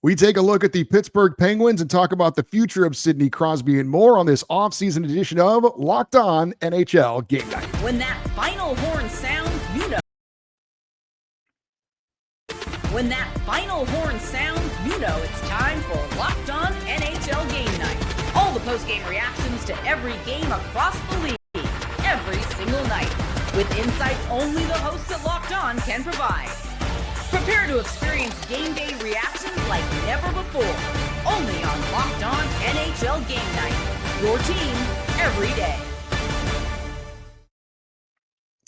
We take a look at the Pittsburgh Penguins and talk about the future of Sidney Crosby and more on this offseason edition of Locked On NHL Game Night. When that final horn sounds, you know. When that final horn sounds, you know it's time for Locked On NHL Game Night. All the post-game reactions to every game across the league, every single night, with insights only the hosts at Locked On can provide. Prepare to experience game day reactions like never before. Only on Locked On NHL Game Night. Your team every day.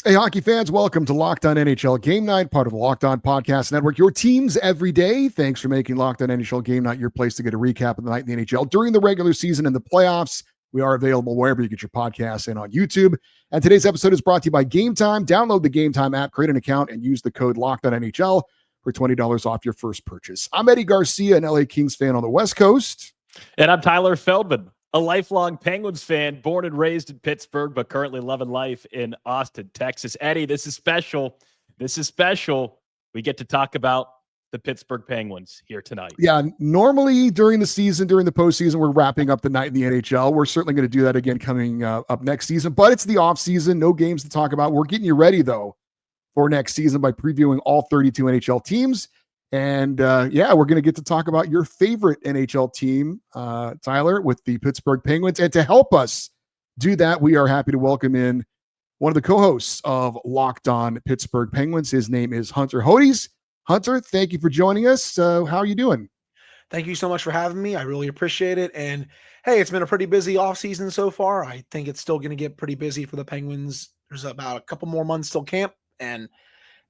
Hey, hockey fans, welcome to Locked On NHL Game Night, part of the Locked On Podcast Network. Your teams every day. Thanks for making Locked On NHL Game Night your place to get a recap of the night in the NHL during the regular season and the playoffs. We are available wherever you get your podcasts and on YouTube. And today's episode is brought to you by Gametime. Download the Gametime app, create an account, and use the code LOCKEDONNHL for $20 off your first purchase. I'm Eddie Garcia, an LA Kings fan on the West Coast. And I'm Tyler Feldman, a lifelong Penguins fan, born and raised in Pittsburgh, but currently loving life in Austin, Texas. Eddie, this is special. This is special. We get to talk about the Pittsburgh Penguins here tonight. Yeah, normally during the season, during the postseason, we're wrapping up the night in the NHL. We're certainly going to do that again coming up next season, but it's the offseason. No games to talk about. We're getting you ready, though, for next season by previewing all 32 NHL teams. And we're going to get to talk about your favorite NHL team, Tyler, with the Pittsburgh Penguins. And to help us do that, we are happy to welcome in one of the co-hosts of Locked On Pittsburgh Penguins. His name is Hunter Hodies. Hunter, thank you for joining us. How are you doing? Thank you so much for having me. I really appreciate it. And hey, it's been a pretty busy offseason so far. I think it's still going to get pretty busy for the Penguins. There's about a couple more months till camp, and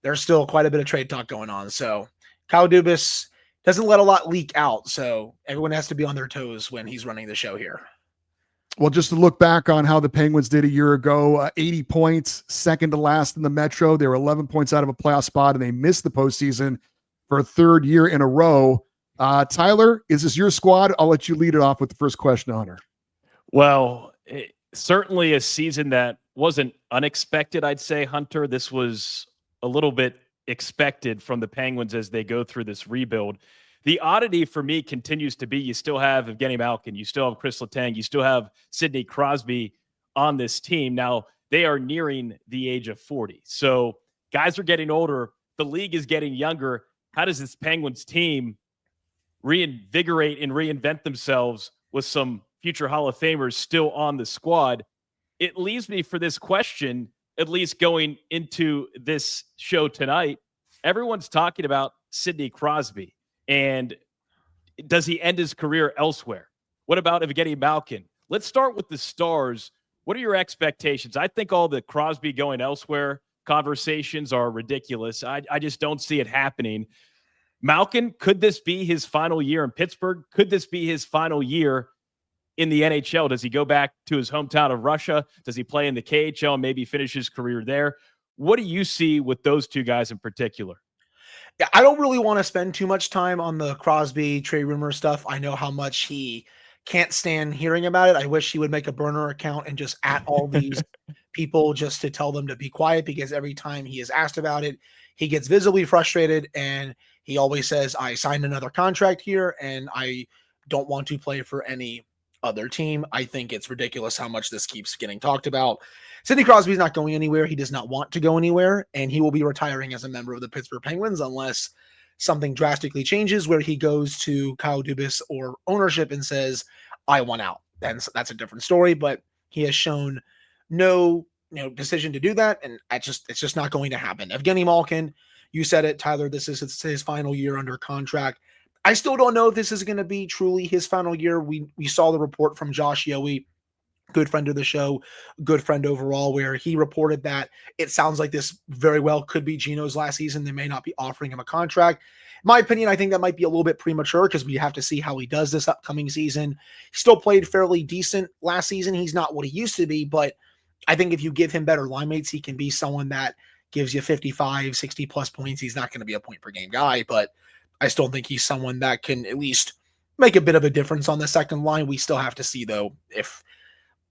there's still quite a bit of trade talk going on. So Kyle Dubas doesn't let a lot leak out, so everyone has to be on their toes when he's running the show here. Well, just to look back on how the Penguins did a year ago, 80 points, second to last in the Metro. They were 11 points out of a playoff spot, and they missed the postseason for a third year in a row. Tyler, is this your squad? I'll let you lead it off with the first question, Hunter. Well, certainly a season that wasn't unexpected, I'd say, Hunter. This was a little bit expected from the Penguins as they go through this rebuild. The oddity for me continues to be you still have Evgeni Malkin, you still have Kris Letang, you still have Sidney Crosby on this team. Now, they are nearing the age of 40. So guys are getting older. The league is getting younger. How does this Penguins team reinvigorate and reinvent themselves with some future Hall of Famers still on the squad? It leaves me for this question, at least going into this show tonight. Everyone's talking about Sidney Crosby. And does he end his career elsewhere? What about Evgeni Malkin? Let's start with the stars. What are your expectations? I think all the Crosby going elsewhere conversations are ridiculous. I just don't see it happening. Malkin, could this be his final year in Pittsburgh? Could this be his final year in the NHL? Does he go back to his hometown of Russia? Does he play in the KHL and maybe finish his career there? What do you see with those two guys in particular? Yeah, I don't really want to spend too much time on the Crosby trade rumor stuff. I know how much he can't stand hearing about it. I wish he would make a burner account and just at all these people just to tell them to be quiet, because every time he is asked about it, he gets visibly frustrated and he always says, I signed another contract here and I don't want to play for any other team. I think it's ridiculous how much this keeps getting talked about. Sidney Crosby is not going anywhere. He does not want to go anywhere, and he will be retiring as a member of the Pittsburgh Penguins unless something drastically changes where he goes to Kyle Dubas or ownership and says, I want out. Then that's a different story, but he has shown no decision to do that, and it's just not going to happen. Evgeni Malkin, you said it, Tyler, this is his final year under contract. I still don't know if this is going to be truly his final year. We saw the report from Josh Yohe, good friend of the show, good friend overall, where he reported that it sounds like this very well could be Gino's last season. They may not be offering him a contract. In my opinion, I think that might be a little bit premature because we have to see how he does this upcoming season. He still played fairly decent last season. He's not what he used to be, but I think if you give him better line mates, he can be someone that gives you 55, 60 plus points. He's not going to be a point per game guy, but I still think he's someone that can at least make a bit of a difference on the second line. We still have to see, though, if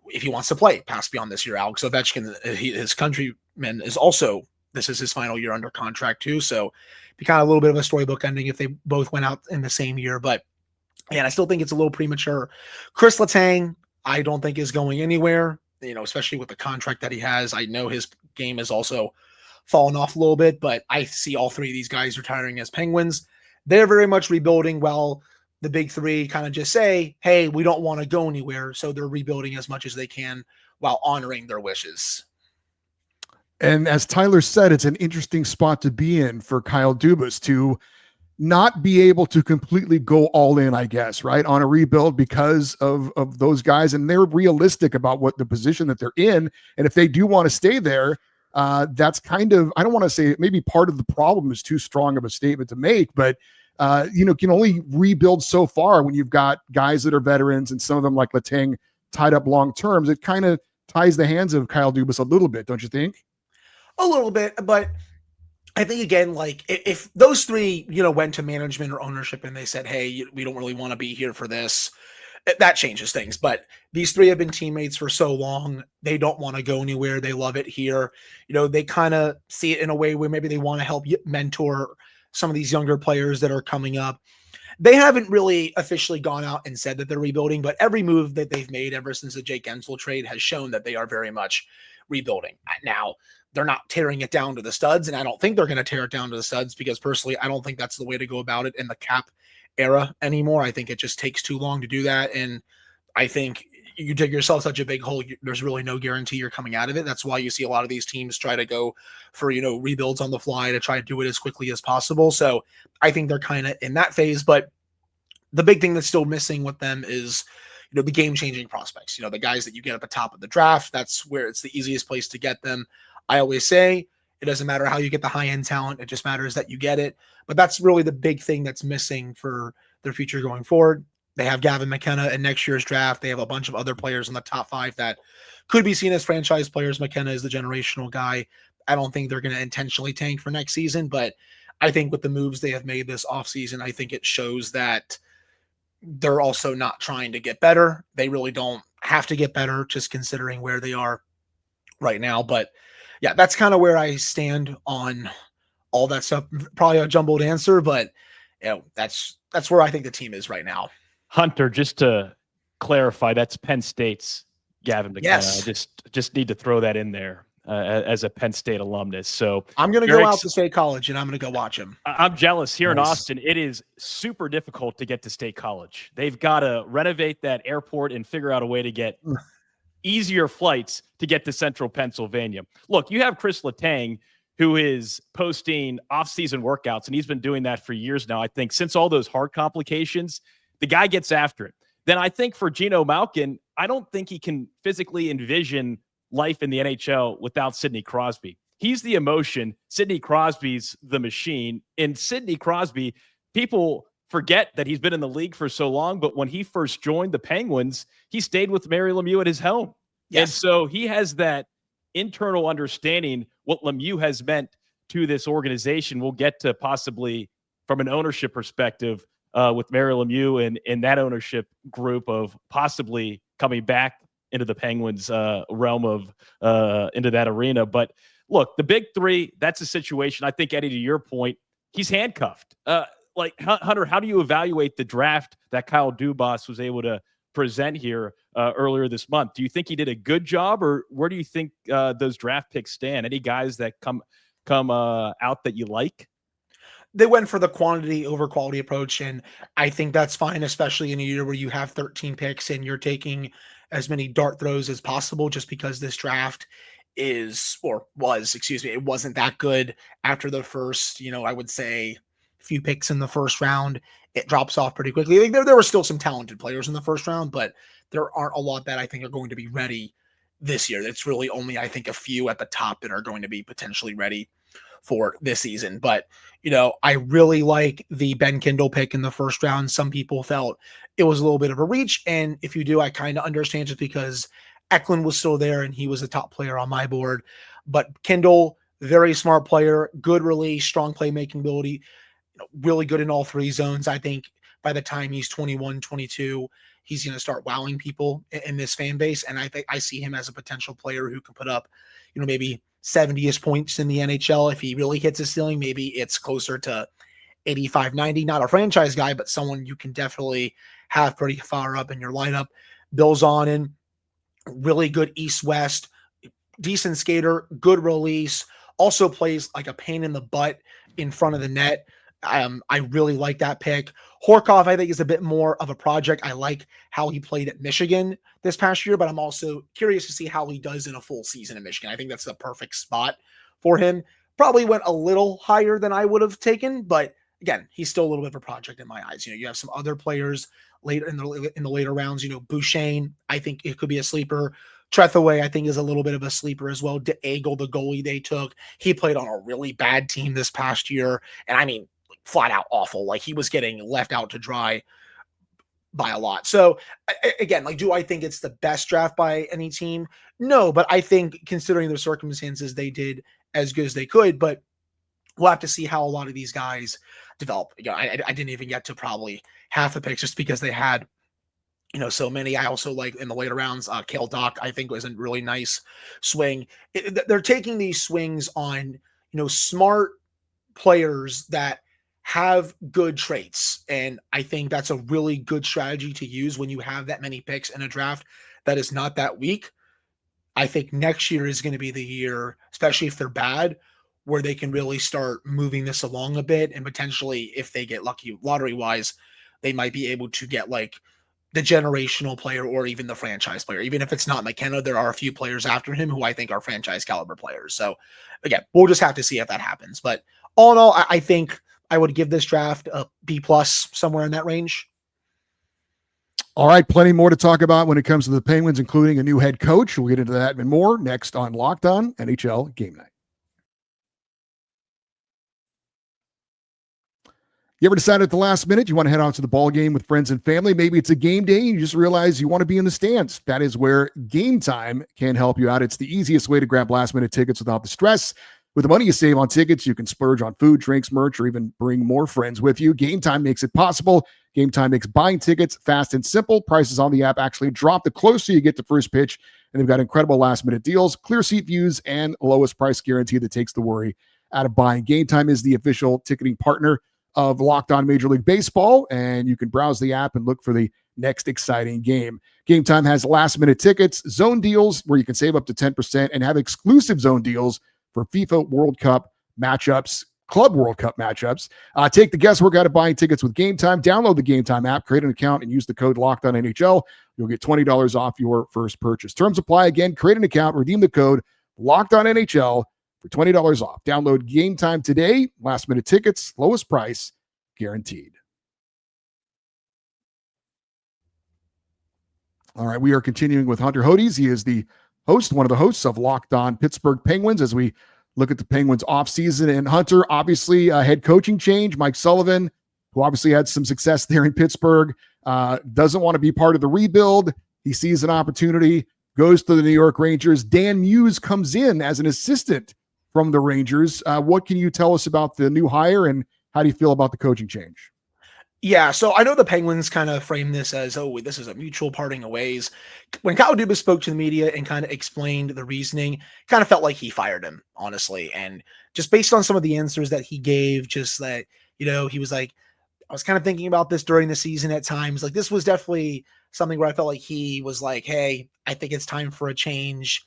he wants to play past beyond this year. Alex Ovechkin, his countryman, is also this is his final year under contract too. So be kind of a little bit of a storybook ending if they both went out in the same year. But and I still think it's a little premature. Kris Letang, I don't think is going anywhere, especially with the contract that he has. I know his game has also fallen off a little bit, but I see all three of these guys retiring as Penguins. They're very much rebuilding. Well, the big three kind of just say, hey, we don't want to go anywhere. So they're rebuilding as much as they can while honoring their wishes. And as Tyler said, it's an interesting spot to be in for Kyle Dubas to not be able to completely go all in, I guess, right, on a rebuild because of those guys. And they're realistic about what the position that they're in. And if they do want to stay there, that's kind of, I don't want to say maybe part of the problem is too strong of a statement to make, but can only rebuild so far when you've got guys that are veterans and some of them like Letang tied up long terms. It kind of ties the hands of Kyle Dubas a little bit, don't you think? A little bit, but I think again, like if those three, went to management or ownership and they said, hey, we don't really want to be here for this, that changes things. But these three have been teammates for so long. They don't want to go anywhere. They love it here. They kind of see it in a way where maybe they want to help mentor some of these younger players that are coming up. They haven't really officially gone out and said that they're rebuilding, but every move that they've made ever since the Jake Gensel trade has shown that they are very much rebuilding. Now, they're not tearing it down to the studs, and I don't think they're going to tear it down to the studs because personally, I don't think that's the way to go about it in the cap era anymore. I think it just takes too long to do that, and I think you dig yourself such a big hole, there's really no guarantee you're coming out of it. That's why you see a lot of these teams try to go for, rebuilds on the fly to try to do it as quickly as possible. So I think they're kind of in that phase, but the big thing that's still missing with them is, the game-changing prospects, the guys that you get at the top of the draft. That's where it's the easiest place to get them. I always say it doesn't matter how you get the high-end talent. It just matters that you get it. But that's really the big thing that's missing for their future going forward. They have Gavin McKenna in next year's draft. They have a bunch of other players in the top 5 that could be seen as franchise players. McKenna is the generational guy. I don't think they're going to intentionally tank for next season, but I think with the moves they have made this offseason, I think it shows that they're also not trying to get better. They really don't have to get better, just considering where they are right now. But yeah, that's kind of where I stand on all that stuff. Probably a jumbled answer, but that's where I think the team is right now. Hunter, just to clarify, that's Penn State's Gavin McKenna. Yes. I just need to throw that in there as a Penn State alumnus. So I'm going to go out to State College and I'm going to go watch him. I'm jealous. Here in Austin, it is super difficult to get to State College. They've got to renovate that airport and figure out a way to get easier flights to get to central Pennsylvania. Look, you have Kris Letang, who is posting off-season workouts, and he's been doing that for years now. I think since all those heart complications, the guy gets after it. Then I think for Geno Malkin, I don't think he can physically envision life in the NHL without Sidney Crosby. He's the emotion. Sidney Crosby's the machine. And Sidney Crosby, people forget that he's been in the league for so long, but when he first joined the Penguins, he stayed with Mario Lemieux at his helm. Yes. And so he has that internal understanding what Lemieux has meant to this organization. We'll get to possibly from an ownership perspective with Mario Lemieux and that ownership group of possibly coming back into the Penguins realm of into that arena. But look, the big three, that's a situation. I think, Eddie, to your point, he's handcuffed. Like, Hunter, how do you evaluate the draft that Kyle Dubas was able to present here earlier this month? Do you think he did a good job, or where do you think those draft picks stand? Any guys that come out that you like? They went for the quantity over quality approach, and I think that's fine, especially in a year where you have 13 picks and you're taking as many dart throws as possible, just because this draft it wasn't that good after the first, I would say few picks in the first round. It drops off pretty quickly. There were still some talented players in the first round, but there aren't a lot that I think are going to be ready this year. It's really only, I think, a few at the top that are going to be potentially ready for this season. But, I really like the Ben Kindle pick in the first round. Some people felt it was a little bit of a reach. And if you do, I kind of understand, just because Eklund was still there and he was a top player on my board. But Kindle, very smart player, good release, strong playmaking ability, really good in all three zones. I think by the time he's 21, 22, he's going to start wowing people in this fan base. And I think I see him as a potential player who can put up, maybe 70-ish points in the NHL. If he really hits his ceiling, maybe it's closer to 85, 90. Not a franchise guy, but someone you can definitely have pretty far up in your lineup. Bill's on in, really good east-west, decent skater, good release, also plays like a pain in the butt in front of the net. I really like that pick. Horkov, I think, is a bit more of a project. I like how he played at Michigan this past year, but I'm also curious to see how he does in a full season in Michigan. I think that's the perfect spot for him. Probably went a little higher than I would have taken, but again, he's still a little bit of a project in my eyes. You have some other players later in the later rounds. Bouchane, I think it could be a sleeper. Trethaway, I think, is a little bit of a sleeper as well. DeAgle, the goalie they took, he played on a really bad team this past year, and I mean, flat out awful. Like, he was getting left out to dry by a lot. So again, do I think it's the best draft by any team? No, but I think considering the circumstances, they did as good as they could, but we'll have to see how a lot of these guys develop. I didn't even get to probably half the picks just because they had, so many. I also like in the later rounds, Kale Dock, I think, was a really nice swing. They're taking these swings on, smart players that have good traits. And I think that's a really good strategy to use when you have that many picks in a draft that is not that weak. I think next year is going to be the year, especially if they're bad, where they can really start moving this along a bit. And potentially, if they get lucky lottery wise, they might be able to get like the generational player or even the franchise player. Even if it's not McKenna, there are a few players after him who I think are franchise caliber players. So again, we'll just have to see if that happens. But all in all, I think I would give this draft a B+, somewhere in that range. All right, plenty more to talk about when it comes to the Penguins, including a new head coach. We'll get into that and more next on Locked On NHL Game Night. You ever decide at the last minute you want to head out to the ball game with friends and family? Maybe it's a game day and you just realize you want to be in the stands. That is where Gametime can help you out. It's the easiest way to grab last-minute tickets without the stress. With the money you save on tickets, you can splurge on food, drinks, merch, or even bring more friends with you. Gametime makes it possible. Gametime makes buying tickets fast and simple. Prices on the app actually drop the closer you get to first pitch, and they've got incredible last-minute deals, clear seat views, and lowest price guarantee that takes the worry out of buying. Gametime is the official ticketing partner of Locked On Major League Baseball, and you can browse the app and look for the next exciting game. Gametime has last-minute tickets, zone deals where you can save up to 10%, and have exclusive zone deals for FIFA World Cup matchups, Club World Cup matchups. Take the guesswork out of buying tickets with Gametime. Download the Gametime app, create an account, and use the code LOCKEDONNHL. You'll get $20 off your first purchase. Terms apply. Again, create an account, redeem the code LOCKEDONNHL for $20 off. Download Gametime today. Last-minute tickets, lowest price, guaranteed. All right, we are continuing with Hunter Hodies. He is the host, one of the hosts of Locked On Pittsburgh Penguins, as we look at the Penguins offseason. And Hunter, obviously a head coaching change. Mike Sullivan, who obviously had some success there in Pittsburgh, doesn't want to be part of the rebuild. He sees an opportunity, goes to the New York Rangers. Dan Muse comes in as an assistant from the Rangers. What can you tell us about the new hire, and how do you feel about the coaching change? Yeah, so I know the Penguins kind of frame this as, this is a mutual parting of ways. When Kyle Dubas spoke to the media and kind of explained the reasoning, kind of felt like he fired him, honestly. And just based on some of the answers that he gave, just that, he was like, I was kind of thinking about this during the season at times. Like, this was definitely something where I felt like he was like, hey, I think it's time for a change.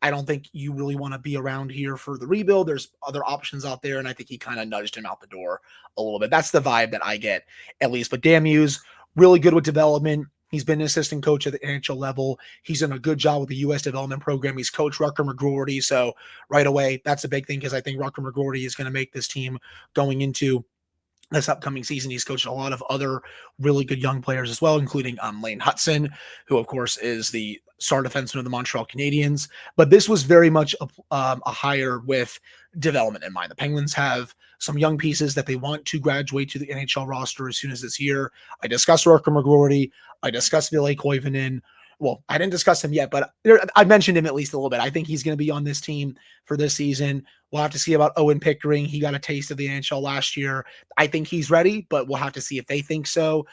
I don't think you really want to be around here for the rebuild. There's other options out there. And I think he kind of nudged him out the door a little bit. That's the vibe that I get, at least. But Dan Muse, really good with development. He's been an assistant coach at the NHL level. He's done a good job with the U.S. development program. He's coached Rutger McGroarty. So right away, that's a big thing, because I think Rutger McGroarty is going to make this team going into this upcoming season. He's coached a lot of other really good young players as well, including Lane Hutson, who of course is the star defenseman of the Montreal Canadiens. But this was very much a hire with development in mind. The Penguins have some young pieces that they want to graduate to the NHL roster as soon as this year. I discussed Rutger McGroarty. I discussed Ville Koivunen. Well, I didn't discuss him yet, but I mentioned him at least a little bit. I think he's going to be on this team for this season. We'll have to see about Owen Pickering. He got a taste of the NHL last year. I think he's ready, but we'll have to see if they think so.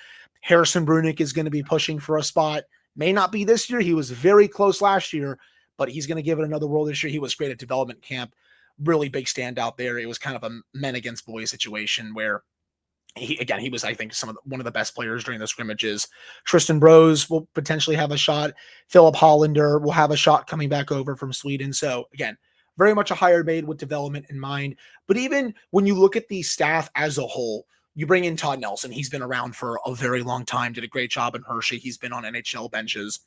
Harrison Brunick is going to be pushing for a spot. May not be this year. He was very close last year, but he's going to give it another whirl this year. He was great at development camp, really big standout there. It was kind of a men against boys situation where he was, I think, one of the best players during the scrimmages. Tristan Brose will potentially have a shot. Philip Hollander will have a shot coming back over from Sweden. So again, very much a hire made with development in mind. But even when you look at the staff as a whole, you bring in Todd Nelson. He's been around for a very long time, did a great job in Hershey. He's been on NHL benches.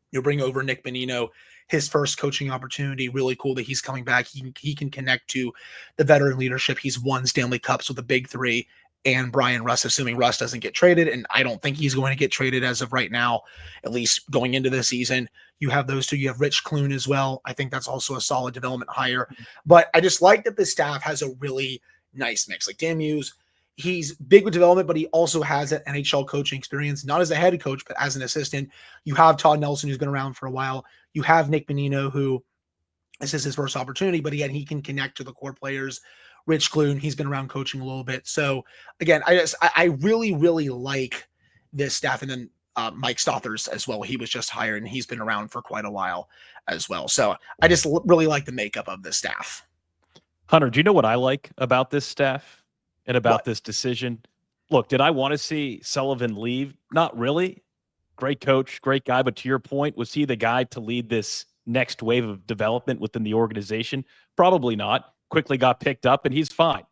You bring over Nick Bonino, his first coaching opportunity. Really cool that he's coming back. He can connect to the veteran leadership. He's won Stanley Cups with the big three. And Brian Rust, assuming Rust doesn't get traded, and I don't think he's going to get traded as of right now, at least going into the season. You have those two. You have Rich Clune as well. I think that's also a solid development hire. But I just like that the staff has a really nice mix. Like Dan Muse, he's big with development, but he also has that NHL coaching experience, not as a head coach, but as an assistant. You have Todd Nelson, who's been around for a while. You have Nick Bonino, who this is his first opportunity, but again, he can connect to the core players. Rich Clune, he's been around coaching a little bit. So again, I really, really like this staff. And then Mike Stothers as well. He was just hired and he's been around for quite a while as well. So I just really like the makeup of the staff. Hunter, do you know what I like about this staff and about this decision? Look, did I want to see Sullivan leave? Not really. Great coach, great guy. But to your point, was he the guy to lead this next wave of development within the organization? Probably not. Quickly got picked up and he's fine.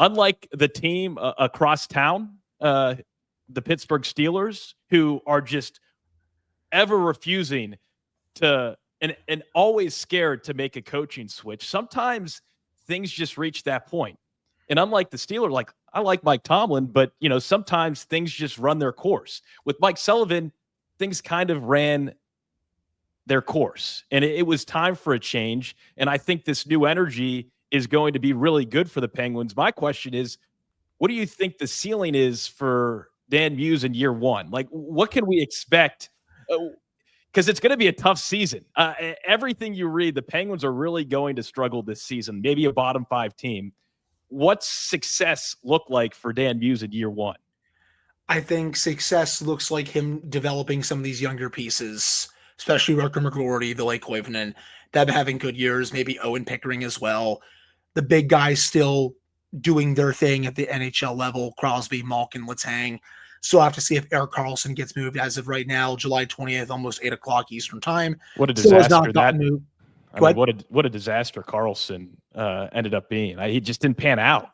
Unlike the team across town, the Pittsburgh Steelers, who are just ever refusing to and always scared to make a coaching switch. Sometimes things just reach that point. And unlike the Steelers, like I like Mike Tomlin, but sometimes things just run their course. With Mike Sullivan, things kind of ran their course, and it was time for a change. And I think this new energy is going to be really good for the Penguins. My question is, what do you think the ceiling is for Dan Muse in year one? Like, what can we expect? Because it's going to be a tough season. Everything you read, the Penguins are really going to struggle this season, maybe a bottom 5 team. What's success look like for Dan Muse in year one? I think success looks like him developing some of these younger pieces, especially Rutger McGroarty, the Lake Koivunen, them having good years, maybe Owen Pickering as well. The big guys still doing their thing at the NHL level, Crosby, Malkin, Letang. Still have to see if Erik Karlsson gets moved as of right now, July 20th, almost 8 o'clock Eastern time. What a disaster what a disaster Karlsson ended up being. He just didn't pan out.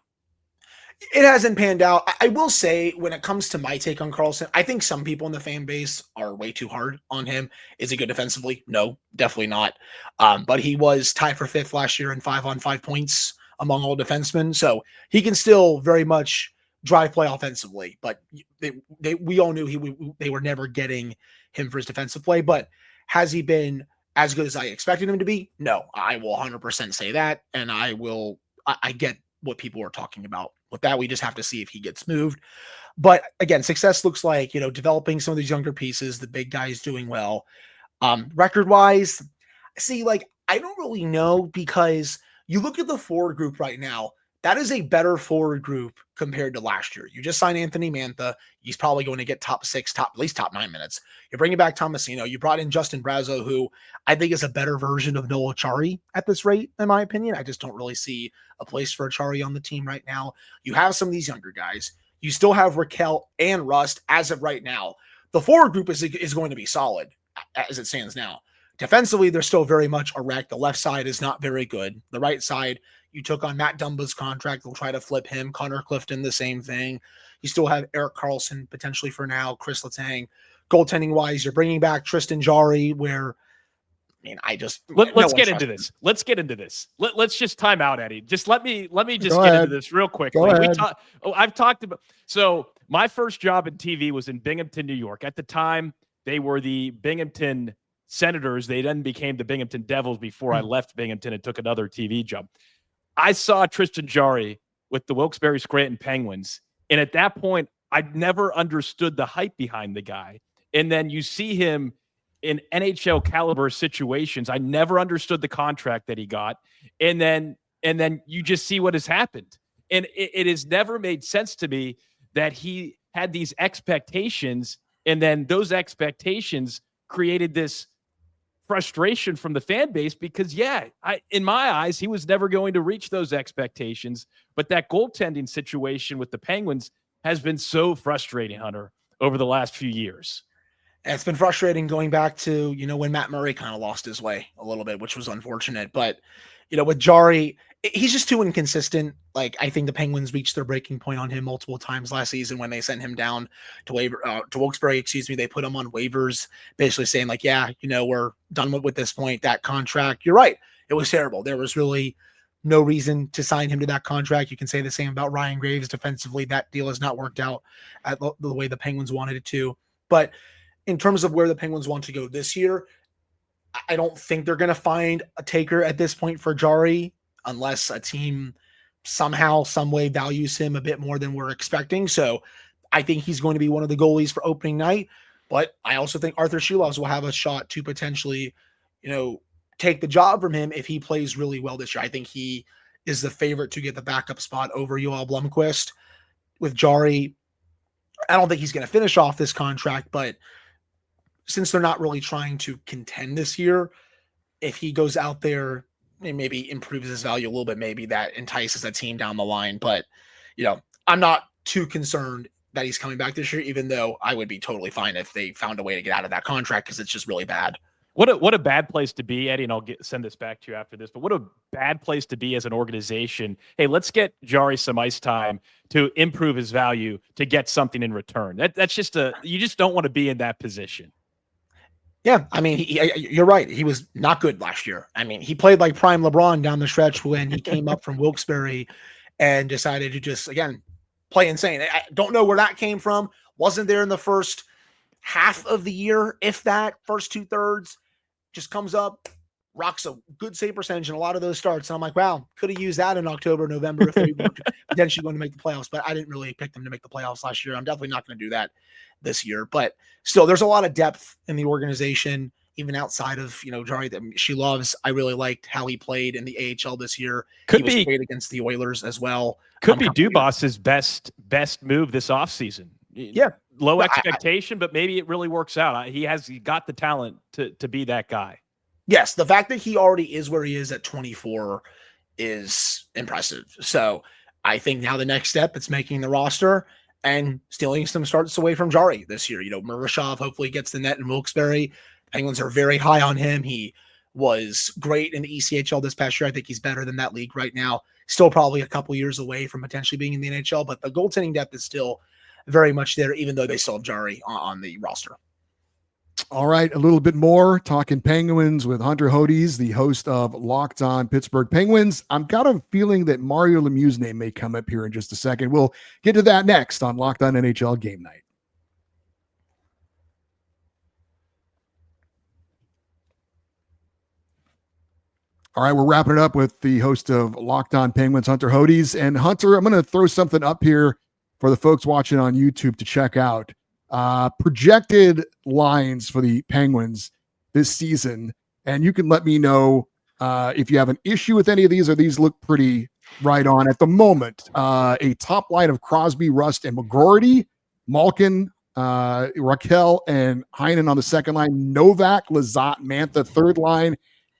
It hasn't panned out. I will say, when it comes to my take on Karlsson, I think some people in the fan base are way too hard on him. Is he good defensively? No, definitely not. But he was tied for 5th last year in 5-on-5 points among all defensemen. So he can still very much drive play offensively. But we all knew they were never getting him for his defensive play. But has he been as good as I expected him to be? No, I will 100% say that. And I get what people are talking about with that. We just have to see if he gets moved. But again, success looks like, developing some of these younger pieces, the big guys doing well. Record wise, I don't really know, because you look at the forward group right now, that is a better forward group compared to last year. You just signed Anthony Mantha. He's probably going to get top 6, at least top 9 minutes. You're bringing back Tomasino. You brought in Justin Brazo, who I think is a better version of Noel Acciari at this rate, in my opinion. I just don't really see a place for Acciari on the team right now. You have some of these younger guys. You still have Raquel and Rust as of right now. The forward group is going to be solid as it stands now. Defensively, they're still very much a wreck. The left side is not very good. The right side, you took on Matt Dumba's contract. They'll try to flip him. Connor Clifton, the same thing. You still have Erik Karlsson potentially for now. Kris Letang. Goaltending wise, you're bringing back Tristan Jarry, where let's get into this. Let's get into this. Let's just time out, Eddie. Just let me just get into this real quickly. I've talked about. So my first job in TV was in Binghamton, New York. At the time, they were the Binghamton Senators. They then became the Binghamton Devils before I left Binghamton and took another TV job. I saw Tristan Jarry with the Wilkes-Barre Scranton Penguins. And at that point, I'd never understood the hype behind the guy. And then you see him in NHL caliber situations. I never understood the contract that he got. And then you just see what has happened. And it has never made sense to me that he had these expectations, and then those expectations created this frustration from the fan base because, in my eyes, he was never going to reach those expectations. But that goaltending situation with the Penguins has been so frustrating, Hunter, over the last few years. It's been frustrating going back to, when Matt Murray kind of lost his way a little bit, which was unfortunate. But, with Jarry, he's just too inconsistent. Like, I think the Penguins reached their breaking point on him multiple times last season when they sent him down to Wilkes-Barre, They put him on waivers, basically saying like, we're done with this point, that contract. You're right. It was terrible. There was really no reason to sign him to that contract. You can say the same about Ryan Graves defensively. That deal has not worked out at the way the Penguins wanted it to. But in terms of where the Penguins want to go this year, I don't think they're going to find a taker at this point for Jarry unless a team somehow, some way values him a bit more than we're expecting. So I think he's going to be one of the goalies for opening night. But I also think Arthur Shulovs will have a shot to potentially, take the job from him if he plays really well this year. I think he is the favorite to get the backup spot over Yoel Blomqvist. With Jarry, I don't think he's going to finish off this contract, but since they're not really trying to contend this year, if he goes out there and maybe improves his value a little bit, maybe that entices a team down the line. But, I'm not too concerned that he's coming back this year, even though I would be totally fine if they found a way to get out of that contract because it's just really bad. What a bad place to be, Eddie, and I'll send this back to you after this, but what a bad place to be as an organization. Hey, let's get Jarry some ice time to improve his value to get something in return. That's just you just don't want to be in that position. Yeah, I mean, you're right. He was not good last year. I mean, he played like prime LeBron down the stretch when he came up from Wilkes-Barre and decided to just, again, play insane. I don't know where that came from. Wasn't there in the first half of the year, if that, first 2/3, just comes up, rocks a good save percentage in a lot of those starts. And I'm like, wow, could have used that in October, November if they were potentially going to make the playoffs. But I didn't really pick them to make the playoffs last year. I'm definitely not going to do that this year. But still, there's a lot of depth in the organization, even outside of, Jarry that she loves. I really liked how he played in the AHL this year. He was great against the Oilers as well. Could be Dubas's best move this offseason. Yeah. Low expectation, but maybe it really works out. He got the talent to be that guy. Yes, the fact that he already is where he is at 24 is impressive. So I think now the next step, it's making the roster and stealing some starts away from Jarry this year. Murashov hopefully gets the net in Wilkes-Barre. Penguins are very high on him. He was great in the ECHL this past year. I think he's better than that league right now. Still probably a couple years away from potentially being in the NHL, but the goaltending depth is still very much there, even though they still have Jarry on the roster. All right, a little bit more talking Penguins with Hunter Hodies, the host of Locked On Pittsburgh Penguins. I've got a feeling that Mario Lemieux's name may come up here in just a second. We'll get to that next on Locked On NHL Game Night. All right, we're wrapping it up with the host of Locked On Penguins, Hunter Hodies. And Hunter, I'm going to throw something up here for the folks watching on YouTube to check out. Projected lines for the Penguins this season. And you can let me know if you have an issue with any of these, or these look pretty right on at the moment. A top line of Crosby, Rust, and McGroarty, Malkin, Raquel, and Heinen on the second line, Novak, Lizotte, Mantha, third line,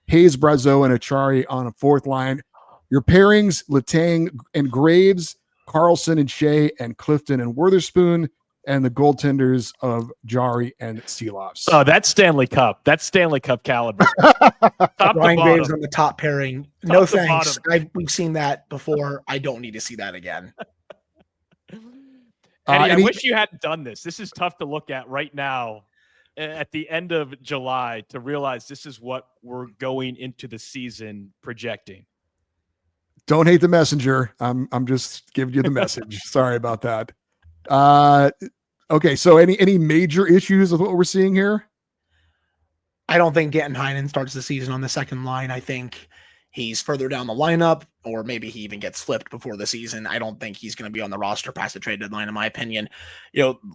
Hayes, Brazeau, and Achari on a fourth line. Your pairings, Letang and Graves, Carlson and Shea, and Clifton and Witherspoon, and the goaltenders of Jarry and Silovs. Oh, that's Stanley Cup. That's Stanley Cup caliber. Ryan Graves on the top pairing. No thanks. We've seen that before. I don't need to see that again. Eddie, I wish you hadn't done this. This is tough to look at right now at the end of July to realize this is what we're going into the season projecting. Don't hate the messenger. I'm just giving you the message. Sorry about that. Okay, so any major issues with what we're seeing here? I don't think Ganton Heinen starts the season on the second line. I think he's further down the lineup, or maybe he even gets flipped before the season. I don't think he's going to be on the roster past the trade deadline, in my opinion.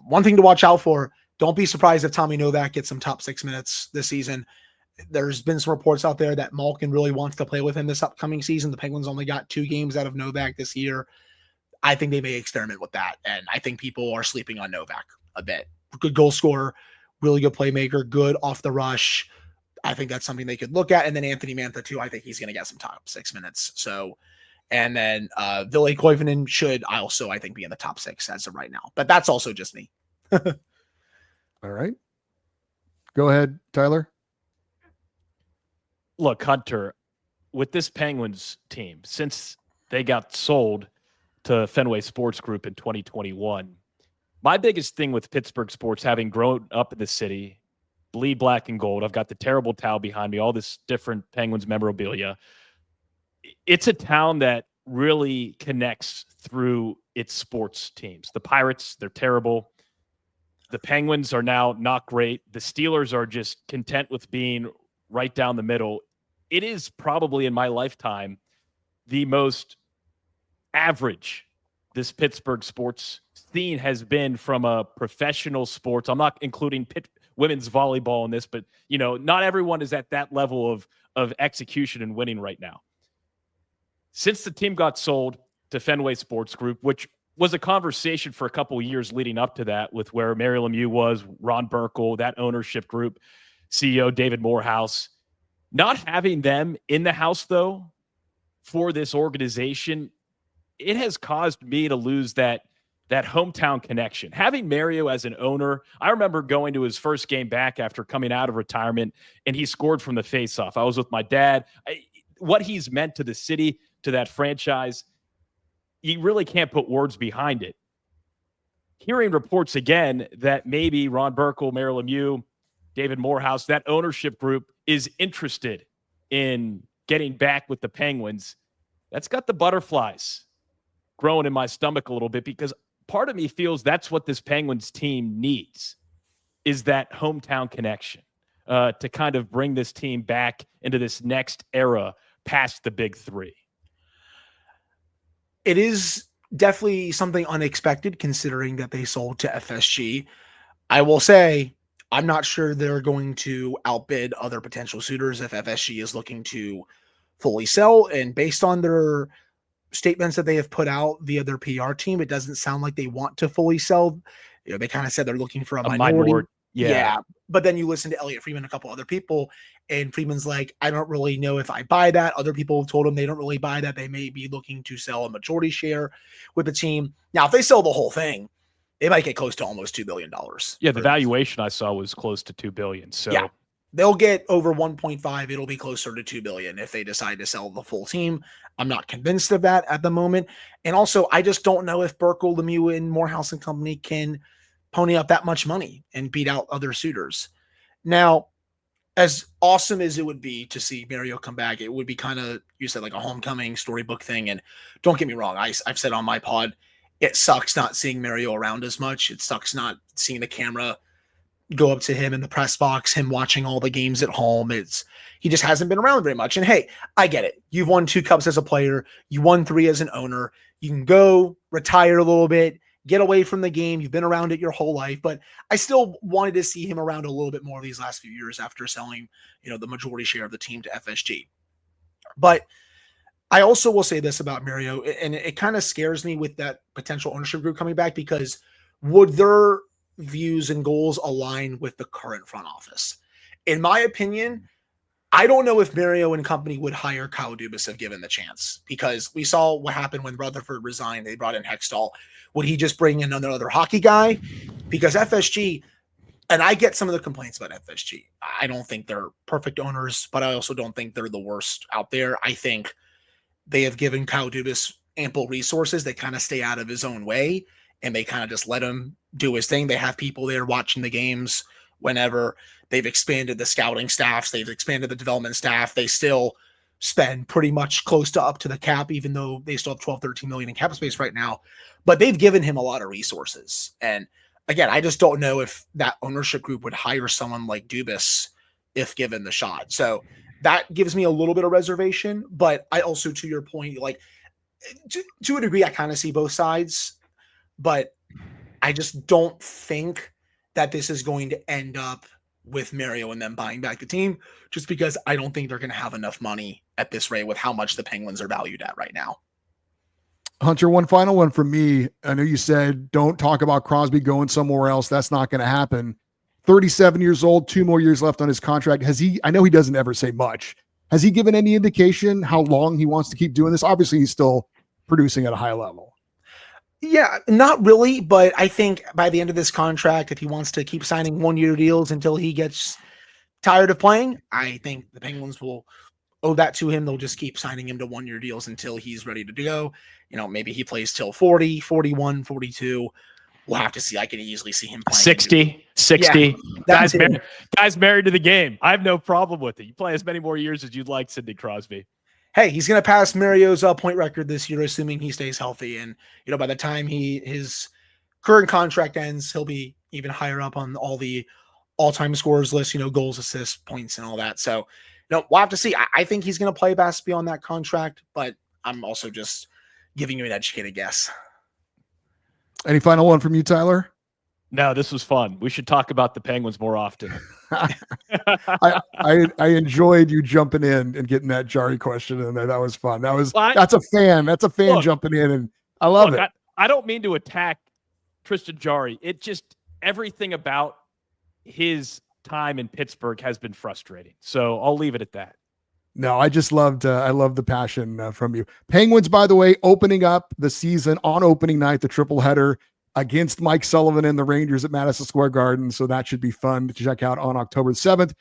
One thing to watch out for, don't be surprised if Tommy Novak gets some top 6 minutes this season. There's been some reports out there that Malkin really wants to play with him this upcoming season. The Penguins only got 2 games out of Novak this year. I think they may experiment with that, and I think people are sleeping on Novak a bit. Good goal scorer, really good playmaker, good off the rush, I think that's something they could look at. And then Anthony Mantha too. I think he's going to get some top 6 minutes. So, and then Ville Koivunen should also, I think, be in the top 6 as of right now. But that's also just me. All right. Go ahead, Tyler. Look, Hunter, with this Penguins team, since they got sold to Fenway Sports Group in 2021, my biggest thing with Pittsburgh sports, having grown up in the city, bleed black and gold, I've got the terrible towel behind me, all this different Penguins memorabilia. It's a town that really connects through its sports teams. The Pirates, they're terrible. The Penguins are now not great. The Steelers are just content with being right down the middle. It is probably in my lifetime the most average this Pittsburgh sports scene has been from a professional sports. I'm not including women's volleyball in this, but not everyone is at that level of execution and winning right now. Since the team got sold to Fenway Sports Group, which was a conversation for a couple of years leading up to that, with where Mario Lemieux was, Ron Burkle, that ownership group, CEO David Morehouse. Not having them in the house, though, for this organization, it has caused me to lose that hometown connection. Having Mario as an owner, I remember going to his first game back after coming out of retirement, and he scored from the faceoff. I was with my dad. What he's meant to the city, to that franchise, you really can't put words behind it. Hearing reports again that maybe Ron Burkle, Mario Lemieux, David Morehouse, that ownership group is interested in getting back with the Penguins, that's got the butterflies growing in my stomach a little bit, because part of me feels that's what this Penguins team needs, is that hometown connection to kind of bring this team back into this next era past the big three. It is definitely something unexpected considering that they sold to FSG. I will say, I'm not sure they're going to outbid other potential suitors if FSG is looking to fully sell. And based on their statements that they have put out via their PR team, it doesn't sound like they want to fully sell. They kind of said they're looking for a minority. Yeah. But then you listen to Elliot Friedman and a couple other people, and Friedman's like, I don't really know if I buy that. Other people have told him they don't really buy that. They may be looking to sell a majority share with the team. Now, if they sell the whole thing, they might get close to almost $2 billion. Yeah, the valuation I saw was close to $2 billion. So yeah, they'll get over 1.5. It'll be closer to $2 billion if they decide to sell the full team. I'm not convinced of that at the moment. And also, I just don't know if Burkle, Lemieux, and Morehouse and company can pony up that much money and beat out other suitors. Now, as awesome as it would be to see Mario come back, it would be kind of, you said, like a homecoming storybook thing. And don't get me wrong, I've said on my pod, it sucks not seeing Mario around as much. It sucks not seeing the camera go up to him in the press box, him watching all the games at home. He just hasn't been around very much. And hey, I get it. You've won 2 cups as a player. You won 3 as an owner. You can go retire a little bit, get away from the game. You've been around it your whole life, but I still wanted to see him around a little bit more these last few years after selling, the majority share of the team to FSG. But I also will say this about Mario, and it kind of scares me with that potential ownership group coming back, because would their views and goals align with the current front office? In my opinion, I don't know if Mario and company would hire Kyle Dubas if given the chance, because we saw what happened when Rutherford resigned. They brought in Hextall. Would he just bring in another hockey guy? Because FSG, and I get some of the complaints about FSG. I don't think they're perfect owners, but I also don't think they're the worst out there. I think they have given Kyle Dubas ample resources. They kind of stay out of his own way, and they kind of just let him do his thing. They have people there watching the games whenever. They've expanded the scouting staffs. They've expanded the development staff. They still spend pretty much close to up to the cap, even though they still have 12, 13 million in cap space right now. But they've given him a lot of resources. And again, I just don't know if that ownership group would hire someone like Dubas if given the shot. So that gives me a little bit of reservation. But I also, to your point, like to a degree, I kind of see both sides. But I just don't think that this is going to end up with Mario and them buying back the team, just because I don't think they're going to have enough money at this rate with how much the Penguins are valued at right now. Hunter, one final one from me. I know you said don't talk about Crosby going somewhere else. That's not going to happen. 37 years old, 2 more years left on his contract. I know he doesn't ever say much. Has he given any indication how long he wants to keep doing this? Obviously, he's still producing at a high level. Yeah, not really, but I think by the end of this contract, if he wants to keep signing 1-year deals until he gets tired of playing, I think the Penguins will owe that to him. They'll just keep signing him to 1-year deals until he's ready to go. Maybe he plays till 40, 41, 42. We'll have to see. I can easily see him playing 60. Yeah, guys married to the game. I have no problem with it. You play as many more years as you'd like, Sidney Crosby. Hey, he's going to pass Mario's point record this year, assuming he stays healthy. And, by the time his current contract ends, he'll be even higher up on all the all-time scorers list, goals, assists, points, and all that. So, we'll have to see. I think he's going to play past beyond that contract, but I'm also just giving you an educated guess. Any final one from you, Tyler? No, this was fun. We should talk about the Penguins more often. I enjoyed you jumping in and getting that Jarry question in there. That was fun. That's a fan. That's a fan jumping in, and I love it. I don't mean to attack Tristan Jarry. It just everything about his time in Pittsburgh has been frustrating. So I'll leave it at that. No, I just loved I love the passion from you. Penguins, by the way, opening up the season on opening night, the triple header against Mike Sullivan and the Rangers at Madison Square Garden. So that should be fun to check out on October 7th.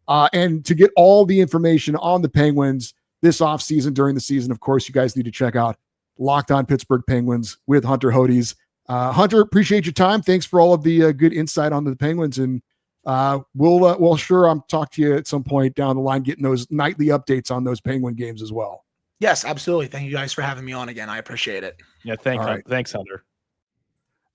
And to get all the information on the Penguins this offseason, during the season, of course, you guys need to check out Locked On Pittsburgh Penguins with Hunter Hodies. Hunter, appreciate your time. Thanks for all of the good insight on the Penguins. And we'll sure talk to you at some point down the line, getting those nightly updates on those Penguin games as well. Yes, absolutely. Thank you guys for having me on again. I appreciate it. Yeah, thanks, Hunter.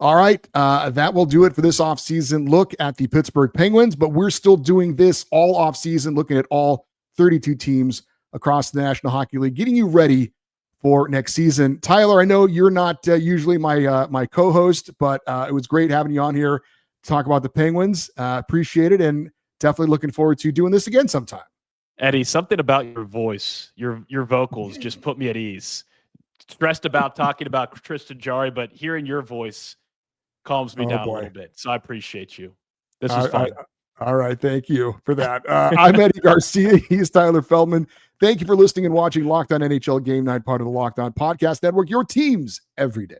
All right. That will do it for this offseason look at the Pittsburgh Penguins, but we're still doing this all offseason, looking at all 32 teams across the National Hockey League, getting you ready for next season. Tyler, I know you're not usually my co-host, but it was great having you on here to talk about the Penguins. Appreciate it, and definitely looking forward to doing this again sometime. Eddie, something about your voice, your vocals just put me at ease. Stressed about talking about Tristan Jarry, but hearing your voice calms me down a little bit. So I appreciate you. This was fun. All right. Thank you for that. I'm Eddie Garcia. He's Tyler Feldman. Thank you for listening and watching Locked On NHL Game Night, part of the Locked On Podcast Network, your teams every day.